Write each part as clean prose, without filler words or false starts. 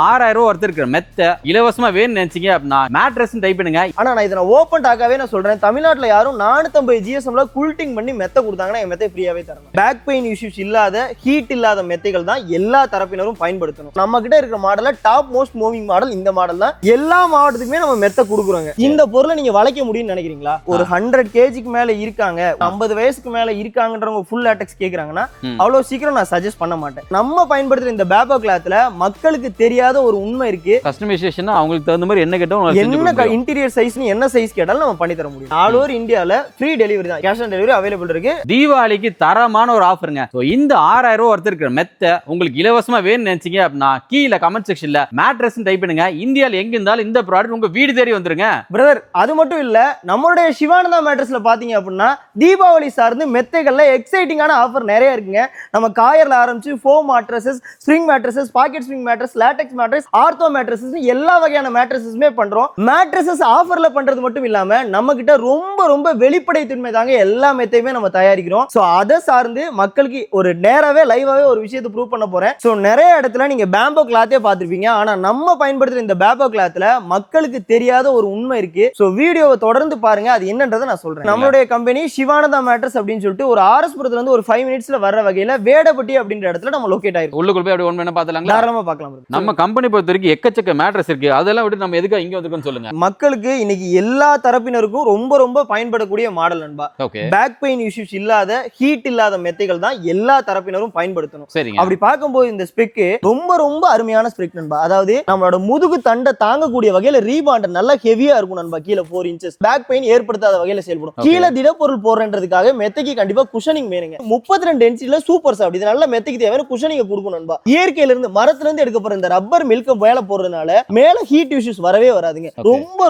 6000 ரூபாய் ஒருத்தர் இருக்கிற மெத்த இலவசமா வேணும்னு நினைச்சீங்க அப்படின்னா மேட்ரஸ் டைப் பண்ணுங்க. ஆனா நான் இதை ஓப்பன் டாக்காவே நான் சொல்றேன், தமிழ்நாட்டுல யாரும் 450 GSMல குல்டிங் பண்ணி மெத்த கொடுத்தாங்கன்னா என் மெத்தை ஃப்ரீயாவே தரணும். பேக் பெயின் இஷ்யூஸ் இல்லாத ஹீட் இல்லாத மெத்தைகள் தான் எல்லா தரப்பினரும் பயன்படுத்தணும். நம்ம கிட்ட இருக்கிற மாடல டாப் மோஸ்ட் மூவிங் மாடல் இந்த மாடல் தான். எல்லா மாவட்டத்துக்குமே நம்ம மெத்த கொடுக்குறோங்க. இந்த பொருளை நீங்க வளைக்க முடியும்னு நினைக்கிறீங்களா? ஒரு 100 kgக்கு மேல இருக்காங்க, 50 வயசுக்கு மேல இருக்காங்கன்றவங்க ஃபுல் லேட்டெக்ஸ் கேக்குறாங்கன்னா அவ்வளவு சீக்கிரம் நான் சஜஸ்ட் பண்ண மாட்டேன். நம்ம பயன்படுத்துற இந்த பேபோ கிளாத்ல மக்களுக்கு தெரியாத ஒரு உண்மை இருக்கு. கஸ்டமைசேஷன் அவங்களுக்கு தகுந்த மாதிரி என்ன கேட்டாலும் என்ன இன்டீரியர் சைஸ் என்ன சைஸ் கேட்டாலும் நம்ம பண்ணி தர முடியும். ஆல் ஓவர் இந்தியால ஃப்ரீ டெலிவரி தான், கேஷ் ஆன் டெலிவரி அவைலபிள் இருக்கு. தீபாவளிக்கு தரமான ஒரு ஆஃபருங்க. இந்த 6000 ரூபாய் ஒருத்தர் இருக்கிற மெத்த உங்களுக்கு இலவசமா வேணும்னு நினைச்சீங்க அப்படின்னா கீழே கமெண்ட் செக்ஷன்ல மேட்ரஸ் டைப் பண்ணுங்க. இந்தியால எங்க இருந்தாலும் இந்த ப்ராடக்ட் உங்க வீடு தேடி வந்துருங்க. பிரதர் அது மட்டும் இல்ல, நம்மளுடைய சிவானந்தா மேட்ரஸ்ல பாத்தீங்க அப்படின்னா தீபாவளி சார்ந்து மெத்தைகள்ல எக்ஸைட்டிங்கான ஆஃபர் நிறைய இருக்குங்க. நம்ம காயர்ல ஆரம்பிச்சு foam mattresses, spring mattresses, pocket spring mattress, latex mattress, ortho mattresses எல்லா வகையான மேட்ரஸஸுமே பண்றோம். மேட்ரஸஸ் ஆஃபர்ல பண்றது மட்டும் இல்லாம நம்ம கிட்ட ரொம்ப வெளிப்படைத்தன்மை தாங்க எல்லா மெத்தையுமே நம்ம தயாரிக்கிறோம். சோ அதை சார்ந்து மக்களுக்கு ஒரு நேராவே லைவாவே ஒரு விஷயத்தை ப்ரூவ் பண்ண போறேன். சோ நிறைய இடத்துல நீங்க பேம்போ கிளாத்தே பார்த்திருப்பீங்க. ஆனா நம்ம பயன்படுத்துற இந்த பேம்போ கிளாத்ல மக்களுக்கு தெரியாத ஒரு உண்மை இருக்கு. சோ வீடியோவை தொடர்ந்து பாருங்க, அது என்னன்றதை நான் சொல்றேன். நம்மளுடைய கம்பெனி சிவானந்தா மேட்ரஸ் அப்படின்னு சொல்லிட்டு ஒரு ஆர்எஸ்புரத்துல இருந்து ஒரு 5 மினிட்ஸ்ல வர்ற வகையில வேடப்பட்டி அப்படின்ற இடத்துல நம்ம லொகேட் ஆயிருக்கோம். உள்ளுக்குள்ள போய் அப்படியே ஒன் பண்ண பார்த்தலாம்ல, தாராளமா பார்க்கலாம். நம்ம கம்பெனி பொறுத்த வரைக்கும் எக்கச்சக்க மேட்ரஸ் இருக்கு. அதெல்லாம் விட்டு நம்ம எதுக்கு இங்க வந்திருக்கோம்னு சொல்லுங்க. மக்களுக்கு இன்னைக்கு எல்லா தரப்பினருக்கும் ரொம்ப பயன்படக்கூடிய மாடல் நண்பா. பேக் பெயின் இஷ்யூஸ் இல்லாத ஹீட் இல்லாத மெத்தைகள் தான் எல்லா தரப்பினரும் பயன்படுத்தணும். சரிங்க. அப்படி பார்க்கும்போது இந்த ஸ்பெக் ரொம்ப அருமையான ஸ்பெக் நண்பா. அதாவது நம்மளோட முதுகு தண்டை தாங்கக்கூடிய வகையில ரீபாண்ட் நல்லா ஹெவியா இருக்கும் நண்பா. கீழே 4 inches பேக் பெயின் ஏற்படுத்தாத வகையில செயல்படும். கீழே திடப்பொருள் போடுறதுக்காக மெத்தைக்கு கண்டிப்பா குஷனிங் வேணுங்க. 32 இன்ச்ல சூப்பர் சாஃப்ட், இது நல்ல மெத்தைக்கு தேவையான குஷனிங் கொடுக்கும் நண்பா. இயற்கையில இருந்து மரத்துல இருந்து எடுக்கப்படுற இந்த ரப்பர் மில்க் மேல போடுறதுனால மேல ஹீட் இஷ்யூஸ் வரவே வராதுங்க.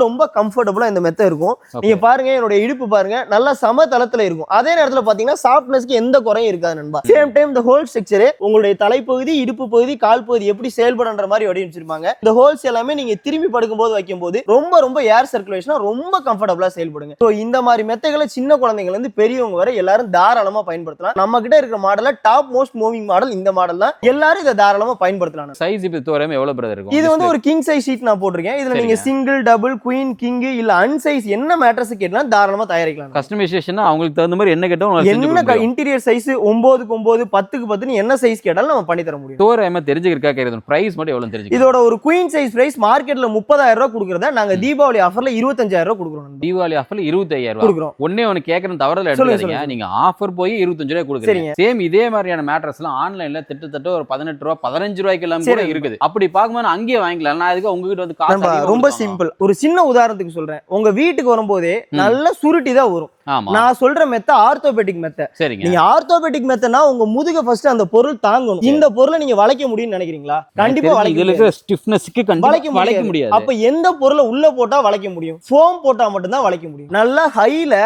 ரொம்ப கம்ஃபர்டபுளா இந்த மெத்தை இருக்கும். நீங்க பாருங்க, என்னோட இடுப்பு பாருங்க நல்லா சம தளத்துல இருக்கும். அதே நேரத்துல பாத்தீங்கன்னா சாஃப்ட்னஸ்க்கு எந்த குறையும் இருக்காது நண்பா. சேம் டைம் இந்த ஹோல் ஸ்ட்ரக்சர் உங்களுடைய தலைப்பகுதி, இடுப்பு பகுதி, கால் பகுதி எப்படி செயல்படுன்ற மாதிரி வடிவமைச்சிருப்பாங்க. இந்த ஹோல்ஸ் எல்லாமே நீங்க திரும்பி படுக்கும்போது வைக்கும்போது ரொம்ப ஏர் சர்க்குலேஷனா ரொம்ப கம்ஃபர்டபுளா செயல்படுங்க. சோ இந்த மாதிரி மெத்தைகளை சின்ன குழந்தைங்கல இருந்து பெரியவங்க வரை எல்லாரும் தாராளமா பயன்படுத்தலாம். நம்ம கிட்ட இருக்கிற மாடல்ல டாப் மோஸ்ட் மூவிங் மாடல் இந்த மாடல் தான். எல்லாரும் இதை தாராளமா பயன்படுத்தலாம். சைஸ் இப்போ தோராயமா எவ்வளவு பிரதர் இருக்கும்? இது வந்து ஒரு கிங் சைஸ் ஷீட் நான் போட்டிருக்கேன். இதுல நீங்க சிங்கிள், டபுள், குயின், கிங் இல்ல அன்சைஸ் என்ன மேட்ரஸ் கேட்டாலும் தாராளமா தயாரிக்கலாம். கஸ்டமைசேஷன் அவங்களுக்கு தகுந்த மாதிரி என்ன கேட்டாலும் என்ன இன்டீரியர் சைஸ் 9க்கு 9, 10க்கு 10 என்ன சைஸ் கேட்டாலும் நம்ம பண்ணி தர முடியும். தோராயமா தெரிஞ்சுக்கிறதுக்காக கேக்குறேன். பிரைஸ் மட்டும் எவ்வளவு தெரிஞ்சுக்க? இதோட ஒரு குயின் சைஸ் பிரைஸ் மார்க்கெட்ல 30,000 ரூபாய் கொடுக்கறத நாங்க தீபாவளி ஆஃபர்ல 25,000 ரூபாய் கொடுக்குறோம். தீபாவளி ஆஃபர்ல 25,000 ரூபாய் கொடுக்குறோம். ஒண்ணு கேக்குறேன் தவறல எடுத்துறீங்க. நீங்க ஆஃபர் போய் 25 ரூபாய் கொடுக்குறீங்க. சேம் இதே மாதிரியான மேட்ரஸ்லாம் ஆன்லைன்ல திட்டத்தட்ட ஒரு 18 ரூபாய் 15 ரூபாய்க்கு எல்லாம் கூட இருக்குது. அப்படி பாக்கும்போது அங்கேயே வாங்கிக்கலாம். நான் அதுக்கு உங்ககிட்ட வந்து காசு ரொம்ப சிம்பிள். ஒரு சின்ன உதாரணத்துக்கு சொல்றேன். உங்க வீட்டுக்கு வரும்போதே நல்ல சுருட்டி தான் வரும். நான் சொல்ற மெத்த ஆர்த்தோபெடிக் மெத்த. நீங்க ஆர்த்தோபெடிக் மெத்தனா உங்க முதுக ஃபர்ஸ்ட் அந்த பொருள் தாங்கணும். இந்த பொருளை நீங்க வளைக்க முடியும்னு நினைக்கிறீங்களா? கண்டிப்பா வளைக்க முடியாது. அப்ப எந்த பொருளை உள்ள போட்டா வளைக்க முடியும்? ஃபோம் போட்டா மட்டும் தான் வளைக்க முடியும். நல்ல ஹைல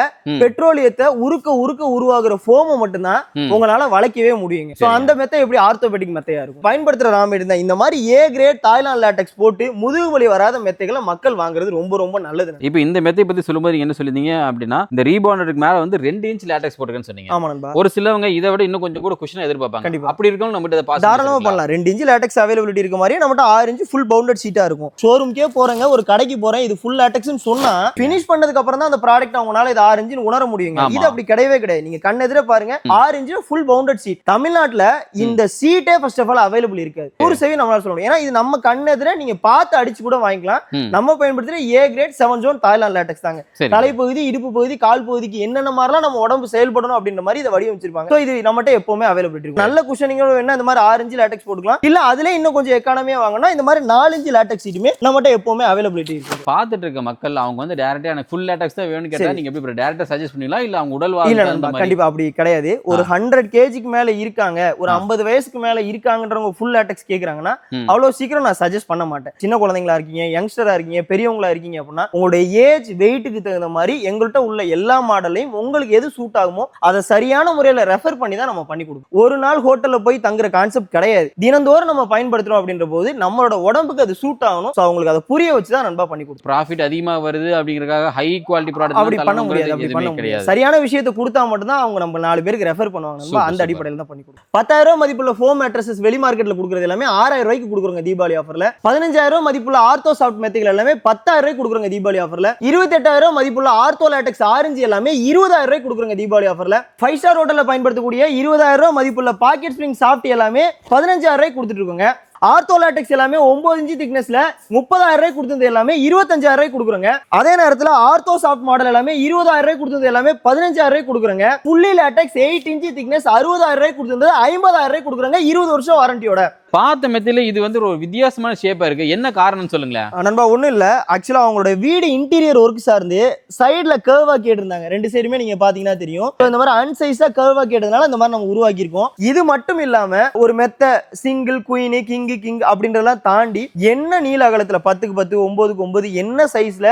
பெட்ரோலியத்தை உருக்க உருவாகுற ஃபோமை மட்டும் தான் உங்களால வளைக்கவே முடியுங்க. சோ அந்த மெத்த எப்படி ஆர்த்தோபெடிக் மெத்தையா இருக்கும்? பயன்படுத்துற ராமேட் தான். இந்த மாதிரி ஏ கிரேட் தாய்லாந்து லேட்டெக்ஸ் போட்டு முதுகு வலி வராத மெத்தைகளை மக்கள் வாங்குறது ரொம்ப நல்லது. இப்போ இந்த மெத்தை பத்தி சொல்லும்போது என்ன சொல்லிருந்தீங்க அப்படின்னா இந்த ரீபாண்டருக்கு மேல வந்து 2 இன்ச் லேட்டெக்ஸ் போட்டுருக்கேன்னு சொன்னீங்க. ஆமா நண்பா. ஒரு சிலவங்க இதை விட இன்னும் கொஞ்சம் கூட குஷன் எதிர்பார்ப்பாங்க. அப்படி இருக்கணும் நம்ம கிட்ட பாஸ் தாராளமா பண்ணலாம். 2 இன்ச் லேட்டெக்ஸ் அவைலபிலிட்டி இருக்க மாதிரி நம்மட்ட 6 இன்ச் ஃபுல் பவுண்டட் ஷீட்டா இருக்கும். ஷோரூம்க்கே போறங்க, ஒரு கடைக்கு போறேன், இது ஃபுல் லேட்டெக்ஸ்னு சொன்னா ஃபினிஷ் பண்ணதுக்கு அப்புறம் தான் அந்த ப்ராடக்ட் அவங்களால இது 6 இன்ச் உணர முடியுங்க. இது அப்படி கிடையவே கிடையாது. நீங்க கண் எதிர பாருங்க, 6 இன்ச் ஃபுல் பவுண்டட் ஷீட். தமிழ்நாட்டுல இந்த ஷீட்டே ஃபர்ஸ்ட் ஆஃப் ஆல் அவைலபிள் இருக்காது. ஒரு சேவை நம்மளால சொல்ல முடியும். ஏன்னா இது நம்ம கண் எதிர நீங்க பார்த்து அடிச்சு கூட வாங்கிக்கலாம். நம்ம பயன்படுத்துற ஏ கிரேட் 7 ஜோன் தாய்லாந்து லேட்டெக்ஸ் தாங்க. தலைப்பகுதி, இடுப்பு பகுதி, கால் பகுதிக்கு என்னென்ன மாதிரிலாம் நம்ம உடம்பு செயல்படணும் அப்படின்ற மாதிரி இதை வடிவமைச்சிருப்பாங்க. சோ இது நம்மகிட்ட எப்பவுமே அவைலபிலிட்டி இருக்கும். நல்ல குஷனிங்கோட வேணா இந்த மாதிரி 6 இன்ச் லேட்டெக்ஸ் போட்டுக்கலாம். இல்ல அதுல இன்னும் கொஞ்சம் எக்கானமியா வாங்கினா இந்த மாதிரி 4 இன்ச் லேட்டெக்ஸ் சீட்டுமே நம்மகிட்ட எப்பவுமே அவைலபிலிட்டி இருக்கு. பார்த்துட்டு இருக்க மக்கள் அவங்க வந்து டைரக்டா எனக்கு ஃபுல் லேட்டெக்ஸ் தான் வேணும்னு கேட்டா நீங்க எப்படி டைரக்டா சஜஸ்ட் பண்ணீங்களா? இல்ல அவங்க உடல் வாகு? இல்ல கண்டிப்பா அப்படி கிடையாது. ஒரு 100 kgக்கு மேல இருக்காங்க, ஒரு 50 வயசுக்கு மேல இருக்காங்கன்றவங்க ஃபுல் லேட்டெக்ஸ் கேக்குறாங்கன்னா அவ்வளவு சீக்கிரம் நான் சஜஸ்ட் பண்ண மாட்டேன். சின்ன குழந்தைங்களா இருக்கீங்க, யங்ஸ்டரா இருக்கீங்க, பெரியவங்களா இருக்கீங்க அப்படின்னா உங்களுடைய ஏஜ் வெயிட்டுக்கு தகுந்த மாதிரி எங்கள்கிட்ட உள்ள எல்லா மாடலையும் உங்களுக்கு எது சூட் ஆகுமோ அதை சரியான முறையில ரெஃபர் பண்ணி தான் நம்ம பண்ணி கொடுப்போம். ஒரு நாள் ஹோட்டல்ல போய் தங்குற கான்செப்ட் கிடையாது. தினந்தோறும் நம்ம பயன்படுத்துறோம் அப்படின்ற போது நம்மளோட உடம்புக்கு அது சூட் ஆகணும். சோ அவங்களுக்கு அதை புரிய வச்சு தான் நண்பா பண்ணி கொடுப்போம். ப்ராஃபிட் அதிகமா வருது அப்படிங்கறதுக்காக ஹை குவாலிட்டி ப்ராடக்ட் அப்படி பண்ண முடியாது. அப்படி பண்ண முடியாது. சரியான விஷயத்தை கொடுத்தா மட்டும் தான் அவங்க நம்ம 4 பேருக்கு ரெஃபர் பண்ணுவாங்க. நம்ம அந்த அடிப்படையில் தான் பண்ணி கொடுப்போம். 10,000 ரூபாய் மதிப்புள்ள ஃபோம் மேட்ரஸஸ் வெளி மார்க்கெட்ல கொடுக்குறது எல்லாமே 6,000 ரூபாய்க்கு கொடுக்குறோங்க தீபாவளி ஆஃபர்ல. 15,000 ரூபாய் மதிப்புள்ள ஆர்த்தோ சாஃப்ட் மெத்தைகள் எல்லாமே 10,000 ரூபாய்க்கு கொடுக்குறோங்க தீபாவளி ஆஃபர்ல. 28,000 ரூபாய் மதிப்புள்ள ஆர்த்தோ லேட்டெக்ஸ் ஆரஞ்சு எல்லாமே 20,000 ரூபாய்க்கு கொடுக்குறோங்க தீபாவளி ஆஃபர்ல. 5 ஸ்டார் ஹோட்டல்ல பயன்படுத்தக்கூடிய 20,000 ரூபாய் மதிப்புள்ள பாக்கெட் ஸ்ப்ரிங் சாஃப்ட் எல்லாமே 15,000 ரூபாய்க்கு கொடுத்துட்டு இருக்கோங்க. ஆர்த்தோ லேட்டெக்ஸ் எல்லாமே 9 இன்ச் திக்னஸ்ல 30,000 ரூபாய்க்கு கொடுத்தது எல்லாமே 25,000 ரூபாய்க்கு கொடுக்குறோங்க. அதே நேரத்துல ஆர்த்தோ சாஃப்ட் மாடல் எல்லாமே 20,000 ரூபாய்க்கு கொடுத்தது எல்லாமே 15,000 ரூபாய்க்கு கொடுக்குறோங்க. ஃபுல்லி லேட்டெக்ஸ் 8 இன்ச் திக்னஸ் 60,000 ரூபாய்க்கு கொடுத்தது 50,000 ரூபாய்க்கு கொடுக்குறாங்க 20 வருஷம் வாரண்டியோட. பார்த்த மெத்தில இது வந்து ஒரு வித்தியாசமான ஷேப்பா இருக்கு. என்ன காரணம் சொல்லுங்களேன். நண்பா ஒண்ணும் இல்ல, ஆக்சுவலா அவங்களோட வீடு இன்டீரியர் ஒர்க் சார்ந்து சைடுல கர்வா கேட்டிருந்தாங்க. 2 சைடுமே நீங்க பாத்தீங்கன்னா தெரியும். இந்த மாதிரி அன்சைஸா கர்வா கேட்டதுனால இந்த மாதிரி நம்ம உருவாக்கி இருக்கோம். இது மட்டும் இல்லாம ஒரு மெத்த சிங்கிள் குயின் கிங் அப்படின்றதெல்லாம் தாண்டி என்ன நீல அகலத்துல 10க்கு 10 9க்கு 9 என்ன சைஸ்ல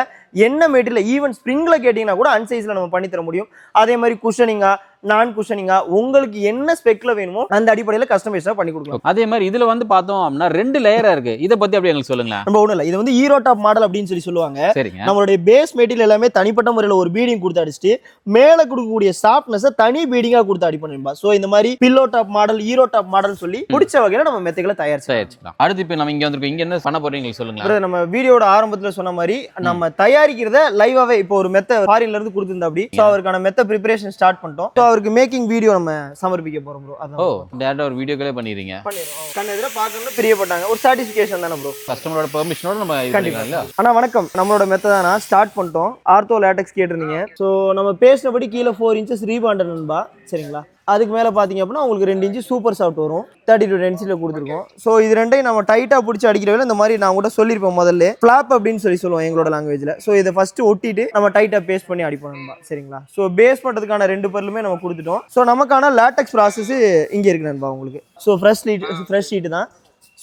என்ன மெட்டீரியல் ஈவன் ஸ்ப்ரிங்ல கேட்டீங்கன்னா கூட அன்சைஸ்ல நம்ம பண்ணி தர முடியும். அதே மாதிரி குஷனிங்கா நான் குஷனிங்கா உங்களுக்கு என்ன ஸ்பெக்ல வேணுமோ அந்த அடிப்படையில் கஸ்டமைஸா பண்ணி கொடுக்கலாம். அதே மாதிரி இதுல வந்து பார்த்தோம் அப்படின்னா 2 லேயரா இருக்கு. இதை பத்தி அப்படியே எங்களுக்கு சொல்லுங்க. நம்ம ஒண்ணும் இல்ல, இது வந்து ஹீரோ டாப் மாடல் அப்படின்னு சொல்லுவாங்க. நம்மளுடைய பேஸ் மெட்டீரியல் எல்லாமே தனிப்பட்ட முறையில் ஒரு பீடிங் கொடுத்து அடிச்சுட்டு மேல கொடுக்கக்கூடிய சாஃப்ட்னஸ் தனி பீடிங்கா கொடுத்து அடி பண்ணிருப்பா. சோ இந்த மாதிரி pillow top model hero top model சொல்லி பிடிச்ச வகையில நம்ம மெத்தைகளை தயாரிச்சுக்கலாம். அடுத்து இப்போ நம்ம இங்க வந்திருக்கோம். இங்க என்ன பண்ண போறீங்க சொல்லுங்க. நம்ம வீடியோட ஆரம்பத்துல சொன்ன மாதிரி நம்ம தயாரிக்கிறத லைவாவே இப்போ ஒரு மெத்த ஃபாரின்ல இருந்து கொடுத்திருந்தா அப்படி சோ அவருக்கான மெத்த பிரிப்பரேஷன் ஸ்டார்ட் பண்ணிட்டோம். சோ அவருக்கு மேக்கிங் வீடியோ நம்ம சமர்ப்பிக்க போறோம் ப்ரோ. அதான் டைரக்டா ஒரு வீடியோக்களே பண்ணிடுறீங்க. பண்ணிரோம். கண்ணெதிர பார்க்கணும் பிரியப்பட்டாங்க. ஒரு சாட்டிஸ்ஃபிகேஷன் தான ப்ரோ. கஸ்டமரோட பெர்மிஷனோட நம்ம கண்டிப்பா. அண்ணா வணக்கம். நம்மளோட மெத்த தானா ஸ்டார்ட் பண்ணிட்டோம். ஆர்த்தோ லேட்டெக்ஸ் கேட்டிருந்தீங்க. சோ நம்ம பேசினபடி கீழே 4 இன்ச்சஸ் ரீபாண்டட் நண்பா. சரிங்களா? அதுக்கு மேலே பார்த்தீங்க அப்படின்னா உங்களுக்கு 2 இன்ச்சு சூப்பர் சாஃப்ட் வரும். 32 டென்சிட்டியில் கொடுத்துருக்கோம். ஸோ இது ரெண்டையும் நம்ம டைட்டாக பிடிச்சி அடிக்கிறவங்க இந்த மாதிரி நான் கூட சொல்லியிருப்போம் முதல்ல ஃப்ளாப் அப்படின்னு சொல்லுவோம் எங்களோட லாங்குவேஜில். ஸோ இதை ஃபர்ஸ்ட் ஒட்டிட்டு நம்ம டைட்டாக பேஸ்ட் பண்ணி அடிப்போம். சரிங்களா? ஸோ பேஸ் பண்ணுறதுக்கான 2 பர்லுமே நம்ம கொடுத்துட்டோம். ஸோ நமக்கான லேட்டெக்ஸ் ப்ராசஸ் இங்கே இருக்கு நண்பா உங்களுக்கு. ஸோ ஃப்ரெஷ் ஷீட் தான்.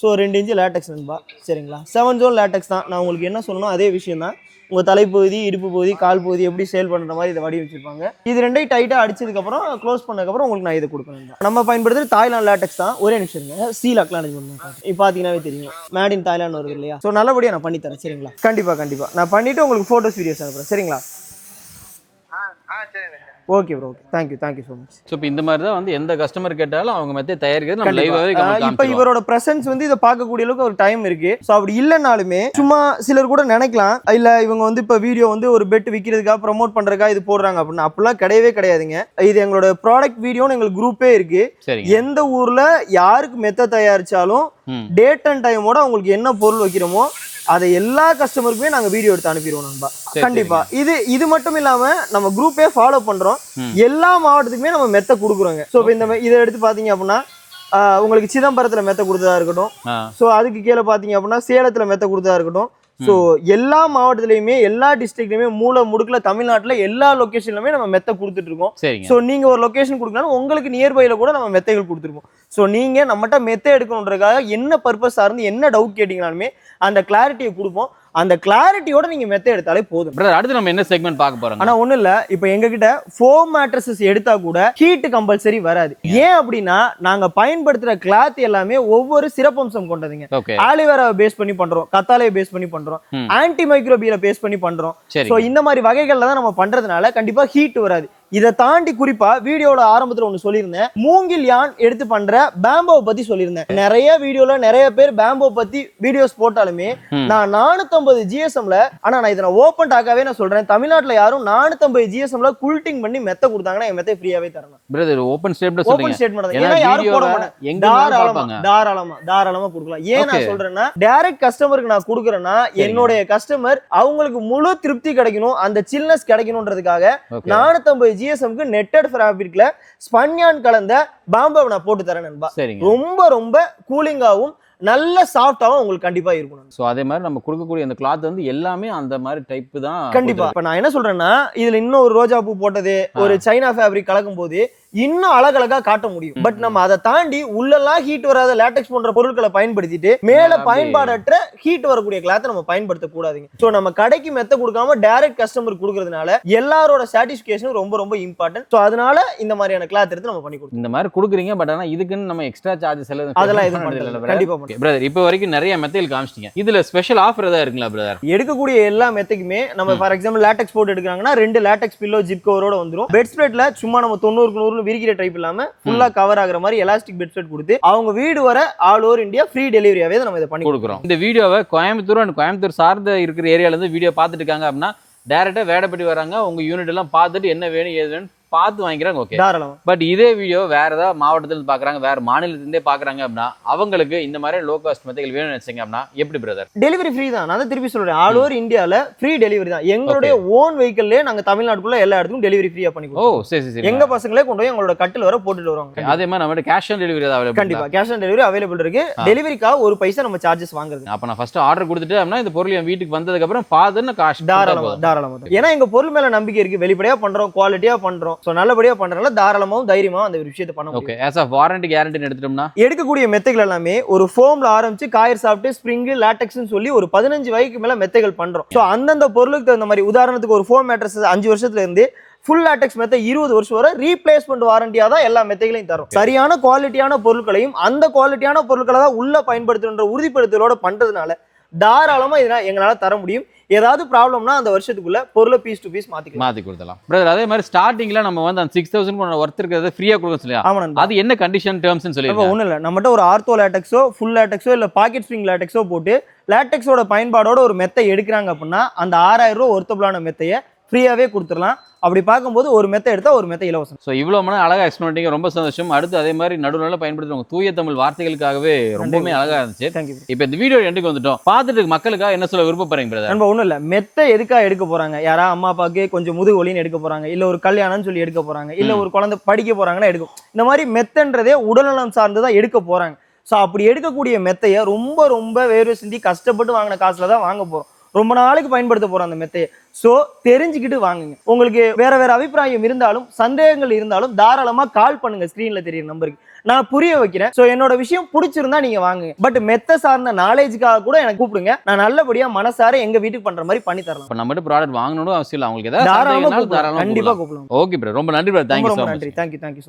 ஸோ 2 இன்ச்சு லேட்டெக்ஸ் நண்பா. சரிங்களா? 7 ஜோன் லேட்டெக்ஸ் தான். நான் உங்களுக்கு என்ன சொல்லணும் அதே விஷயம் தான். உங்கள் தலைப்பகுதி இடுப்பு பகுதி கால் பகுதி எப்படி சேல் பண்ணுற மாதிரி இதை வடி வச்சிருப்பாங்க. இது ரெண்டையும் டைட்டாக அடிச்சதுக்கப்புறம் க்ளோஸ் பண்ணதுக்கப்புறம் உங்களுக்கு நான் இதை கொடுக்கணும். நம்ம பயன்படுத்துறது தாய்லாந்து லேட்டெக்ஸ் தான். ஒரே நிமிஷம் சீலாக்லாம் அரேஞ்ச் இப்போ பார்த்தீங்கன்னாவே தெரியும் மேட் இன் தாய்லாந்து வருது இல்லையா? ஸோ நல்லபடியாக நான் பண்ணித்தரேன். சரிங்களா? கண்டிப்பாக நான் பண்ணிவிட்டு உங்களுக்கு ஃபோட்டோஸ் வீடியோஸ் அனுப்புகிறேன். சரிங்களா? Okay bro. Okay. Thank you so much. So இப்போ இந்த மாதிரி தான் வந்து எந்த கஸ்டமர் கேட்டாலும் அவங்க மெத்தை தயாரிக்கிறது நம்ம லைவாவே இப்போ இவரோட பிரசன்ஸ் வந்து இதை பார்க்கக்கூடிய அளவுக்கு ஒரு டைம் இருக்கு. ஸோ அப்படி இல்லைனாலுமே சும்மா சிலர் கூட நினைக்கலாம் இல்ல இவங்க வந்து இப்போ வீடியோ வந்து ஒரு பெட் விற்கிறதுக்காக ப்ரமோட் பண்றதுக்காக இது போடுறாங்க அப்படின்னு. அப்படிலாம் கிடையவே கிடையாதுங்க. இது எங்களோட ப்ராடக்ட் வீடியோன்னு எங்களுக்கு குரூப்பே இருக்கு. எந்த ஊர்ல யாருக்கு மெத்தை தயாரிச்சாலும் டேட் அண்ட் டைமோட அவங்களுக்கு என்ன பொருள் வைக்கிறோமோ அதை எல்லா கஸ்டமருக்குமே நாங்க வீடியோ எடுத்து அனுப்பிடுவோம் நண்பா. கண்டிப்பா. இது மட்டும் இல்லாம நம்ம குரூப்பே ஃபாலோ பண்றோம். எல்லா மாவட்டத்துக்குமே நம்ம மெத்த கொடுக்குறோங்க. ஸோ இந்த இதை எடுத்து பாத்தீங்க அப்படின்னா உங்களுக்கு சிதம்பரத்துல மெத்த கொடுத்ததா இருக்கட்டும். ஸோ அதுக்கு கீழே பாத்தீங்க அப்படின்னா சேலத்துல மெத்த கொடுத்ததா இருக்கட்டும். ஸோ எல்லா மாவட்டத்திலையுமே எல்லா டிஸ்ட்ரிக்ட்லயுமே மூல முடுக்குல தமிழ்நாட்டுல எல்லா லொகேஷன்லுமே நம்ம மெத்த கொடுத்துட்டு இருக்கோம். ஸோ நீங்க ஒரு லொகேஷன் கொடுக்கணும் உங்களுக்கு நியர்பைல கூட நம்ம மெத்தைகள் கொடுத்துருக்கோம். ஸோ நீங்க நம்மகிட்ட மெத்த எடுக்கணுன்றதுக்காக என்ன பர்பஸ் சார்ந்து என்ன டவுட் கேட்டீங்கனாலுமே அந்த கிளாரிட்டியை கொடுப்போம். அந்த கிளாரிட்டியோட நீங்க மெத்த எடுத்தாலே போதும். அடுத்து நம்ம என்ன செக்மெண்ட் பார்க்க போறோம்? ஆனா ஒண்ணு இல்ல, இப்போ எங்க கிட்ட ஃபோம் மேட்ரஸஸ் எடுத்தா கூட ஹீட் கம்பல்சரி வராது. ஏன் அப்படின்னா நாங்க பயன்படுத்துற கிளாத் எல்லாமே ஒவ்வொரு சிறப்பம்சம் கொண்டதுங்க. ஆலிவேரா பேஸ் பண்ணி பண்றோம், கத்தாழையை பேஸ் பண்ணி பண்றோம், ஆன்டி மைக்ரோபியலை பேஸ் பண்ணி பண்றோம். சோ இந்த மாதிரி வகைகள்ல தான் நம்ம பண்றதுனால கண்டிப்பா ஹீட் வராது. இதை தாண்டி குறிப்பா வீடியோல ஆரம்பத்துல ஒண்ணு சொல்லியிருந்தேன், மூங்கில் யான் எடுத்து பண்ற பேம்போ பத்தி சொல்லியிருந்தேன். நிறைய வீடியோல நிறைய பேர் பேம்போ பத்தி வீடியோஸ் போட்டாலுமே நான் 450 GSMல ஆனா நான் இதை ஓப்பன் டாக்காவே நான் சொல்றேன், தமிழ்நாட்டுல யாரும் 450 GSMல குல்டிங் பண்ணி மெத்த கொடுத்தாங்கன்னா என் மெத்தை ஃப்ரீயாவே தரணும். பிரதர் ஓபன் ஸ்டேட்மென்ட் சொல்லுங்க. ஓபன் ஸ்டேட்மென்ட் ஏன்னா யாரும் போட மாட்டாங்க. தாராளமா கொடுக்கலாம். ஏன் நான் சொல்றேன்னா டைரக்ட் கஸ்டமருக்கு நான் கொடுக்கறேன்னா என்னுடைய கஸ்டமர் அவங்களுக்கு முழு திருப்தி கிடைக்கணும், அந்த சில்னஸ் கிடைக்கணும்ன்றதுக்காக 450 GSMக்கு நெட்டட் ஃபேப்ரிக்ல ஸ்பன்யான் கலந்த பாம்போ நான் போட்டு தரேன் நண்பா. ரொம்ப ரொம்ப கூலிங்காவும் நல்ல சாஃப்டாவும் உங்களுக்கு கண்டிப்பா இருக்கும். சோ அதே மாதிரி நம்ம கொடுக்கக்கூடிய அந்த கிளாத் வந்து எல்லாமே அந்த மாதிரி டைப் தான் கண்டிப்பா. இப்ப நான் என்ன சொல்றேன்னா இதுல இன்னும் ஒரு ரோஜா பூ போட்டது ஒரு சைனா ஃபேப்ரிக் கலக்கும் போது இன்னும் அழகழகா காட்ட முடியும். பட் நம்ம அதை தாண்டி உள்ளெல்லாம் ஹீட் வராத லேட்டெக்ஸ் போன்ற பொருட்களை பயன்படுத்திட்டு மேல பயன்பாடற்ற ஹீட் வரக்கூடிய கிளாத் நம்ம பயன்படுத்த கூடாதுங்க. சோ நம்ம கடைக்கு மெத்த கொடுக்காம டைரக்ட் கஸ்டமர் கொடுக்கறதுனால எல்லாரோட சாட்டிஸ்ஃபிகேஷன் ரொம்ப ரொம்ப இம்பார்ட்டன்ட். சோ அதனால இந்த மாதிரியான கிளாத் எடுத்து நம்ம பண்ணி கொடுக்கணும். இந்த மாதிரி கொடுக்குறீங்க, பட் ஆனா இதுக்குன்னு நம்ம எக்ஸ்ட்ரா சார்ஜஸ் எல்லாம் அதெல்லாம் எதுவும் பண்ணல. கண்டிப்பா பண்ணுங்க பிரதர். இப்போ வரைக்கும் நிறைய மெத்தைகள் காமிச்சிட்டீங்க, இதுல ஸ்பெஷல் ஆஃபர் ஏதாவது இருக்குங்களா பிரதர்? எடுக்கக்கூடிய எல்லா மெத்தைக்குமே நம்ம ஃபார் எக்ஸாம்பிள் லேட்டெக்ஸ் போட்டு எடுக்கிறாங்கன்னா 2 லேட்டெக்ஸ் பில்லோ ஜிப் கவரோட வந்துரும். பெட் ஸ்ப்ரெட்ல சும்மா நம்ம 90 விரிக்கிற டைப் இல்லாம ஃபுல்லா கவர் ஆகுற மாதிரி எலாஸ்டிக் பெட் ஸ்ப்ரெட் கொடுத்து அவங்க வீடு வர ஆல் ஓவர் இந்தியா ஃப்ரீ டெலிவரியாவே நம்ம இதை பண்ணி கொடுக்குறோம். இந்த வீடியோவை கோயம்புத்தூர் சார்ந்த இருக்கிற ஏரியால இருந்து வீடியோ பார்த்துட்டு இருக்காங்க அப்படின்னா டைரக்டா வேடப்பட்டி வராங்க, உங்க யூனிட் எல்லாம் பார்த்துட்டு என்ன வேணும் ஏது வேணும் பார்த்து வாங்கிக்கிறாங்க. ஓகே, தாராளமா. பட் இதே வீடியோ வேற ஏதாவது மாவட்டத்துல இருந்து பாக்குறாங்க, வேற மாநிலத்திலிருந்தே பாக்குறாங்க அப்படின்னா அவங்களுக்கு இந்த மாதிரி லோ காஸ்ட் மெத்தைகள் வேணும்னு நினைச்சீங்க அப்படின்னா எப்படி பிரதர்? டெலிவரி ஃப்ரீ தான். நான் திருப்பி சொல்றேன், ஆல் ஓவர் இந்தியால ஃப்ரீ டெலிவரி தான். எங்களுடைய ஓன் வெஹிக்கிள்லயே நாங்க தமிழ்நாட்டுக்குள்ள எல்லா இடத்துக்கும் டெலிவரி ஃப்ரீயா பண்ணி கொடுப்போம். ஓ சரி சரி. எங்க பசங்களே கொண்டு போய் எங்களோட கட்டில் வர போட்டுட்டு வருவாங்க. அதே மாதிரி நம்ம கேஷ் ஆன் டெலிவரி அவைலபிள். கண்டிப்பா கேஷ் ஆன் டெலிவரி அவைலபிள் இருக்கு. டெலிவரிக்காக ஒரு பைசா நம்ம சார்ஜஸ் வாங்குறது. அப்ப நான் ஃபர்ஸ்ட் ஆர்டர் கொடுத்துட்டு அப்படின்னா இந்த பொருள் என் வீட்டுக்கு வந்ததுக்கு அப்புறம் பாதுன்னு காசு தாராளமா. ஏன்னா எங்க பொருள் மேல நம்பிக்கை இருக்கு, வெளிப்படையா பண்றோம், குவாலிட்டியா பண்றோம். சோ நல்லபடியா பண்றோம், தாராளமாவும் தைரியமா அந்த விஷயத்தை பண்ண முடியும். Okay, as a warranty guarantee எடுத்துட்டோம்னா எடுக்கக்கூடிய மெத்தைகள் எல்லாமே ஒரு ஃபோம்ல ஆரம்பிச்சு காயர் சாஃப்ட், ஸ்ப்ரிங், லாட்டெக்ஸ்னு சொல்லி ஒரு 15 வகைக்கு மேல மெத்தைகள் பண்றோம். சோ அந்தந்த பொருளுக்கு தகுந்த மாதிரி உதாரணத்துக்கு ஒரு ஃபோம் மேட்ரஸ் 5 வருஷத்துல இருந்து ஃபுல் லாட்டெக்ஸ் மெத்தை 20 வருஷம் வரை ரீப்ளேஸ்மெண்ட் வாரண்டியா தான் எல்லா மெத்தைகளையும் தரும். சரியான குவாலிட்டியான பொருட்களையும் அந்த குவாலிட்டியான பொருட்களை தான் உள்ள பயன்படுத்துன்ற உறுதிப்படுத்தலோட பண்றதுனால தாராளமா இதெல்லாம் எங்களால தர முடியும். ஏதாவது ப்ராப்ளம்னா அந்த வருஷத்துக்குள்ள பொருளை பீஸ் டு பீஸ் மாத்தி கொடுத்தலாம் பிரதர். அதே மாதிரி ஸ்டார்டிங்ல நம்ம வந்து அந்த 6000 ஒர்த் இருக்கிறத ஃப்ரீயா கொடுக்க சொல்லியா? அது என்ன கண்டிஷன் டேர்ம்ஸ் சொல்லி ஒண்ணும் இல்ல, நம்மகிட்ட ஒரு ஆர்த்தோ லேட்டெக்ஸோ ஃபுல் லேட்டெக்ஸோ இல்ல பாக்கெட் ஸ்ப்ரிங் லேட்டெக்ஸோ போட்டு லேட்டெக்ஸோட பயன்பாடோட ஒரு மெத்தை எடுக்கிறாங்க அப்படின்னா அந்த 6000 ரூபாய் ஒர்த்தபிளான மெத்தையை ஃப்ரீயாவே கொடுத்துடலாம். அப்படி பார்க்கும்போது ஒரு மெத்தை எடுத்தா ஒரு மெத்தை இலவசம். ஸோ இவ்வளோ மணி அழகாக எக்ஸ்பிளைன் பண்ணிங்க, ரொம்ப சந்தோஷம். அடுத்து அதே மாதிரி நடுவில் பயன்படுத்துறவங்க தூய தமிழ் வார்த்தைகளுக்காகவே ரொம்பவே அழகாக இருந்துச்சு. தேங்க்யூ. இப்போ இந்த வீடியோ எண்டுக்கு வந்துட்டோம், பார்த்துட்டு மக்களுக்காக என்ன சொல்ல விருப்பப்படுறீங்க பிரதர்? நம்ம ஒன்றும் இல்லை, மெத்தை எதுக்காக எடுக்க போறாங்க, யாரா அம்மா அப்பாவுக்கு கொஞ்சம் முதுகு வலின்னு எடுக்க போறாங்க, இல்லை ஒரு கல்யாணம்னு சொல்லி எடுக்க போறாங்க, இல்லை ஒரு குழந்தை படிக்க போறாங்கன்னா எடுக்கும். இந்த மாதிரி மெத்தன்றதே உடல்நலம் சார்ந்து தான் எடுக்க போறாங்க. ஸோ அப்படி எடுக்கக்கூடிய மெத்தையை ரொம்ப ரொம்ப வேர்வை சிந்தி கஷ்டப்பட்டு வாங்கின காசுல தான் வாங்க போறோம். ரொம்ப நாளைக்கு பயன்படுத்த போறோம் அந்த மெத்தையை. சோ தெரிஞ்சுக்கிட்டு வாங்குங்க. உங்களுக்கு வேற வேற அபிப்பிராயம் இருந்தாலும் சந்தேகங்கள் இருந்தாலும் தாராளமா கால் பண்ணுங்க, ஸ்கிரீன்ல தெரியுற நம்பருக்கு நான் புரிய வைக்கிறேன். சோ என்னோட விஷயம் பிடிச்சிருந்தா நீங்க வாங்குங்க. பட் மெத்த சார்ந்த நாலேஜுக்காக கூட எனக்கு கூப்பிடுங்க, நான் நல்லபடியா மனசார எங்க வீட்டுக்கு பண்ற மாதிரி பண்ணி தரலாம். இப்ப நம்ம ப்ராடக்ட் வாங்கணும் அவசியம் இல்லை, அவங்களுக்கு ஏதாவது தாராளமா கண்டிப்பா கூப்பிடுங்க. ஓகே ப்ரோ, ரொம்ப நன்றி ப்ரோ. தேங்க்யூ. நன்றி. தேங்க்யூ.